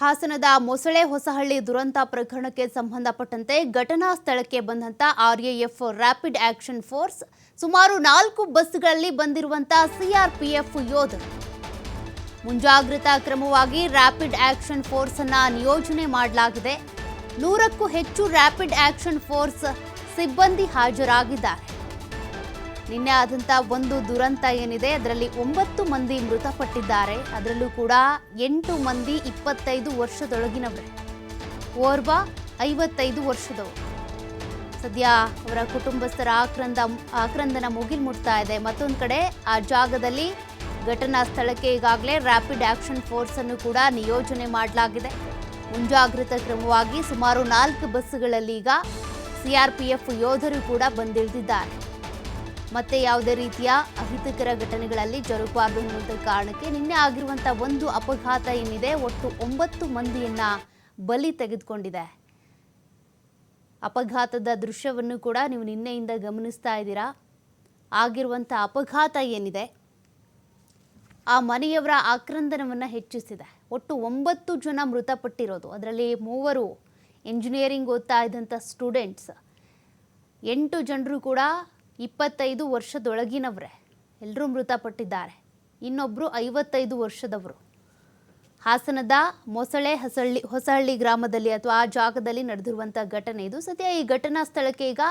ಹಾಸನದ ಮೊಸಳೆ ಹೊಸಹಳ್ಳಿ ದುರಂತ ಪ್ರಕರಣಕ್ಕೆ ಸಂಬಂಧಪಟ್ಟಂತೆ ಘಟನಾ ಸ್ಥಳಕ್ಕೆ ಬಂದಂತ ಆರ್ಎಎಫ್ ರ್ಯಾಪಿಡ್ ಆಕ್ಷನ್ ಫೋರ್ಸ್ ಸುಮಾರು 4 ಬಸ್ಗಳಲ್ಲಿ ಬಂದಿರುವಂತ ಸಿಆರ್ಪಿಎಫ್ ಯೋಧರು ಮುಂಜಾಗ್ರತಾ ಕ್ರಮವಾಗಿ ರ್ಯಾಪಿಡ್ ಆಕ್ಷನ್ ಫೋರ್ಸ್ ಅನ್ನು ನಿಯೋಜನೆ ಮಾಡಲಾಗಿದೆ. 100ಕ್ಕೂ ಹೆಚ್ಚು ರ್ಯಾಪಿಡ್ ಆಕ್ಷನ್ ಫೋರ್ಸ್ ಸಿಬ್ಬಂದಿ ಹಾಜರಾಗಿದ್ದಾರೆ. ನಿನ್ನೆ ಆದಂತ ಒಂದು ದುರಂತ ಏನಿದೆ ಅದರಲ್ಲಿ 9 ಮಂದಿ ಮೃತಪಟ್ಟಿದ್ದಾರೆ. ಅದರಲ್ಲೂ ಕೂಡ 8 ಮಂದಿ 25 ವರ್ಷದೊಳಗಿನವರೇ, ಓರ್ವ 55 ವರ್ಷದವರು. ಸದ್ಯ ಅವರ ಕುಟುಂಬಸ್ಥರ ಆಕ್ರಂದನ ಮುಗಿಲು ಮುಟ್ತಾ ಇದೆ. ಮತ್ತೊಂದು ಕಡೆ ಆ ಜಾಗದಲ್ಲಿ ಘಟನಾ ಸ್ಥಳಕ್ಕೆ ಈಗಾಗಲೇ ರ್ಯಾಪಿಡ್ ಆಕ್ಷನ್ ಫೋರ್ಸ್ ಅನ್ನು ಕೂಡ ನಿಯೋಜನೆ ಮಾಡಲಾಗಿದೆ. ಮುಂಜಾಗ್ರತಾ ಕ್ರಮವಾಗಿ ಸುಮಾರು 4 ಬಸ್ಗಳಲ್ಲಿ ಈಗ ಸಿಆರ್ಪಿಎಫ್ ಯೋಧರು ಕೂಡ ಬಂದಿಳಿದಿದ್ದಾರೆ. ಮತ್ತೆ ಯಾವುದೇ ರೀತಿಯ ಅಹಿತಕರ ಘಟನೆಗಳಲ್ಲಿ ಜರುಗಬಾರದು ಅನ್ನುವಂಥ ಕಾರಣಕ್ಕೆ ನಿನ್ನೆ ಆಗಿರುವಂಥ ಒಂದು ಅಪಘಾತ ಏನಿದೆ ಒಟ್ಟು 9 ಮಂದಿಯನ್ನ ಬಲಿ ತೆಗೆದುಕೊಂಡಿದೆ. ಅಪಘಾತದ ದೃಶ್ಯವನ್ನು ಕೂಡ ನೀವು ನಿನ್ನೆಯಿಂದ ಗಮನಿಸ್ತಾ ಇದ್ದೀರಾ. ಆಗಿರುವಂಥ ಅಪಘಾತ ಏನಿದೆ ಆ ಮನೆಯವರ ಆಕ್ರಂದನವನ್ನು ಹೆಚ್ಚಿಸಿದೆ. ಒಟ್ಟು 9 ಜನ ಮೃತಪಟ್ಟಿರೋದು. ಅದರಲ್ಲಿ 3 ಇಂಜಿನಿಯರಿಂಗ್ ಓದ್ತಾ ಇದ್ದಂಥ ಸ್ಟೂಡೆಂಟ್ಸ್, 8 ಜನರು ಕೂಡ 25 ವರ್ಷದೊಳಗಿನವರೇ, ಎಲ್ಲರೂ ಮೃತಪಟ್ಟಿದ್ದಾರೆ. ಇನ್ನೊಬ್ಬರು 55 ವರ್ಷದವರು. ಹಾಸನದ ಮೊಸಳೆ ಹೊಸಹಳ್ಳಿ ಗ್ರಾಮದಲ್ಲಿ ಅಥವಾ ಆ ಜಾಗದಲ್ಲಿ ನಡೆದಿರುವಂಥ ಘಟನೆ ಇದು. ಸದ್ಯ ಈ ಘಟನಾ ಸ್ಥಳಕ್ಕೆ ಈಗ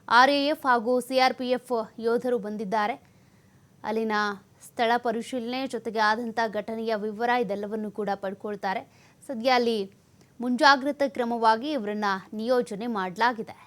ಆರ್ಎಎಫ್ ಹಾಗೂ ಸಿಆರ್ಪಿಎಫ್ ಯೋಧರು ಬಂದಿದ್ದಾರೆ. ಅಲ್ಲಿನ ಸ್ಥಳ ಪರಿಶೀಲನೆ ಜೊತೆಗೆ ಆದಂಥ ಘಟನೆಯ ವಿವರ ಇದೆಲ್ಲವನ್ನು ಕೂಡ ಪಡ್ಕೊಳ್ತಾರೆ. ಸದ್ಯ ಅಲ್ಲಿ ಮುಂಜಾಗ್ರತಾ ಕ್ರಮವಾಗಿ ಇವರನ್ನ ನಿಯೋಜನೆ ಮಾಡಲಾಗಿದೆ.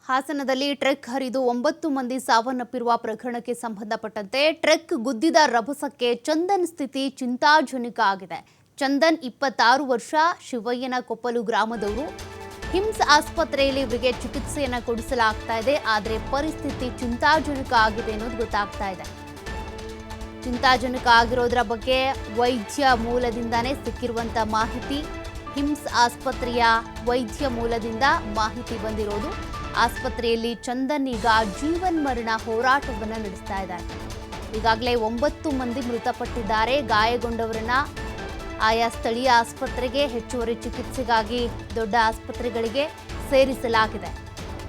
ಹಾಸನದಲ್ಲಿ ಟ್ರಕ್ ಹರಿದು 9 ಮಂದಿ ಸಾವನ್ನಪ್ಪಿರುವ ಪ್ರಕರಣಕ್ಕೆ ಸಂಬಂಧಪಟ್ಟಂತೆ ಟ್ರಕ್ ಗುದ್ದಿದ ರಭಸಕ್ಕೆ ಚಂದನ್ ಸ್ಥಿತಿ ಚಿಂತಾಜನಕ ಆಗಿದೆ. ಚಂದನ್ 26 ವರ್ಷ, ಶಿವಯ್ಯನ ಕೊಪ್ಪಲು ಗ್ರಾಮದವರು. ಹಿಮ್ಸ್ ಆಸ್ಪತ್ರೆಯಲ್ಲಿ ಇವರಿಗೆ ಚಿಕಿತ್ಸೆಯನ್ನು ಕೊಡಿಸಲಾಗ್ತಾ ಇದೆ. ಆದರೆ ಪರಿಸ್ಥಿತಿ ಚಿಂತಾಜನಕ ಆಗಿದೆ ಅನ್ನೋದು ಗೊತ್ತಾಗ್ತಾ ಇದೆ. ಚಿಂತಾಜನಕ ಆಗಿರೋದ್ರ ಬಗ್ಗೆ ವೈದ್ಯ ಮೂಲದಿಂದಾನೇ ಸಿಕ್ಕಿರುವಂಥ ಮಾಹಿತಿ. ಹಿಮ್ಸ್ ಆಸ್ಪತ್ರೆಯ ವೈದ್ಯ ಮೂಲದಿಂದ ಮಾಹಿತಿ ಬಂದಿರೋದು. ಆಸ್ಪತ್ರೆಯಲ್ಲಿ ಚಂದನ್ ಈಗ ಜೀವನ್ಮರಣ ಹೋರಾಟವನ್ನು ನಡೆಸ್ತಾ ಇದ್ದಾರೆ. ಈಗಾಗಲೇ 9 ಮಂದಿ ಮೃತಪಟ್ಟಿದ್ದಾರೆ. ಗಾಯಗೊಂಡವರನ್ನ ಆಯಾ ಸ್ಥಳೀಯ ಆಸ್ಪತ್ರೆಗೆ, ಹೆಚ್ಚುವರಿ ಚಿಕಿತ್ಸೆಗಾಗಿ ದೊಡ್ಡ ಆಸ್ಪತ್ರೆಗಳಿಗೆ ಸೇರಿಸಲಾಗಿದೆ.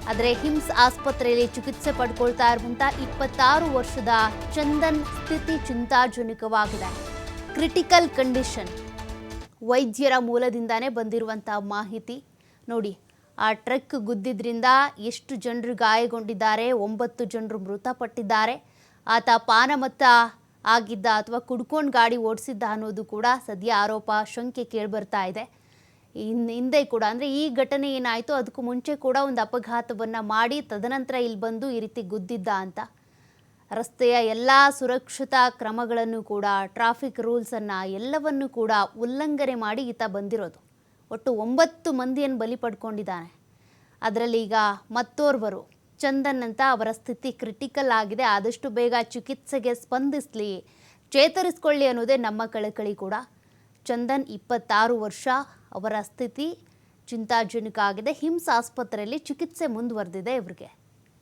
ಆದರೆ ಹಿಮ್ಸ್ ಆಸ್ಪತ್ರೆಯಲ್ಲಿ ಚಿಕಿತ್ಸೆ ಪಡ್ಕೊಳ್ತಾ ಇರುವಂಥ 26 ವರ್ಷದ ಚಂದನ್ ಸ್ಥಿತಿ ಚಿಂತಾಜನಕವಾಗಿದೆ. Critical condition. ವೈದ್ಯರ ಮೂಲದಿಂದಾನೇ ಬಂದಿರುವಂಥ ಮಾಹಿತಿ ನೋಡಿ. ಆ ಟ್ರಕ್ ಗುದ್ದಿದ್ರಿಂದ ಎಷ್ಟು ಜನರು ಗಾಯಗೊಂಡಿದ್ದಾರೆ, 9 ಜನರು ಮೃತಪಟ್ಟಿದ್ದಾರೆ. ಆತ ಪಾನಮತ್ತ ಆಗಿದ್ದ ಅಥವಾ ಕುಡ್ಕೊಂಡು ಗಾಡಿ ಓಡಿಸಿದ್ದ ಅನ್ನೋದು ಕೂಡ ಸದ್ಯ ಆರೋಪ, ಶಂಕೆ ಕೇಳಿಬರ್ತಾ ಇದೆ. ಹಿಂದೆ ಕೂಡ ಅಂದರೆ ಈ ಘಟನೆ ಏನಾಯಿತು ಅದಕ್ಕೂ ಮುಂಚೆ ಕೂಡ ಒಂದು ಅಪಘಾತವನ್ನು ಮಾಡಿ ತದನಂತರ ಇಲ್ಲಿ ಬಂದು ಈ ರೀತಿ ಗುದ್ದಿದ್ದ ಅಂತ. ರಸ್ತೆಯ ಎಲ್ಲ ಸುರಕ್ಷತಾ ಕ್ರಮಗಳನ್ನು ಕೂಡ, ಟ್ರಾಫಿಕ್ ರೂಲ್ಸನ್ನು ಎಲ್ಲವನ್ನೂ ಕೂಡ ಉಲ್ಲಂಘನೆ ಮಾಡಿ ಈತ ಬಂದಿರೋದು. ಒಟ್ಟು 9 ಮಂದಿಯನ್ನು ಬಲಿ ಪಡ್ಕೊಂಡಿದ್ದಾನೆ. ಅದರಲ್ಲಿ ಈಗ ಮತ್ತೋರ್ವರು ಚಂದನ್ ಅಂತ, ಅವರ ಸ್ಥಿತಿ ಕ್ರಿಟಿಕಲ್ ಆಗಿದೆ. ಆದಷ್ಟು ಬೇಗ ಚಿಕಿತ್ಸೆಗೆ ಸ್ಪಂದಿಸಲಿ, ಚೇತರಿಸಿಕೊಳ್ಳಿ ಅನ್ನೋದೇ ನಮ್ಮ ಕಳಕಳಿ ಕೂಡ. ಚಂದನ್ 26 ವರ್ಷ, ಅವರ ಸ್ಥಿತಿ ಚಿಂತಾಜನಕ ಆಗಿದೆ. ಹಿಮ್ಸ್ ಆಸ್ಪತ್ರೆಯಲ್ಲಿ ಚಿಕಿತ್ಸೆ ಮುಂದುವರೆದಿದೆ ಇವರಿಗೆ.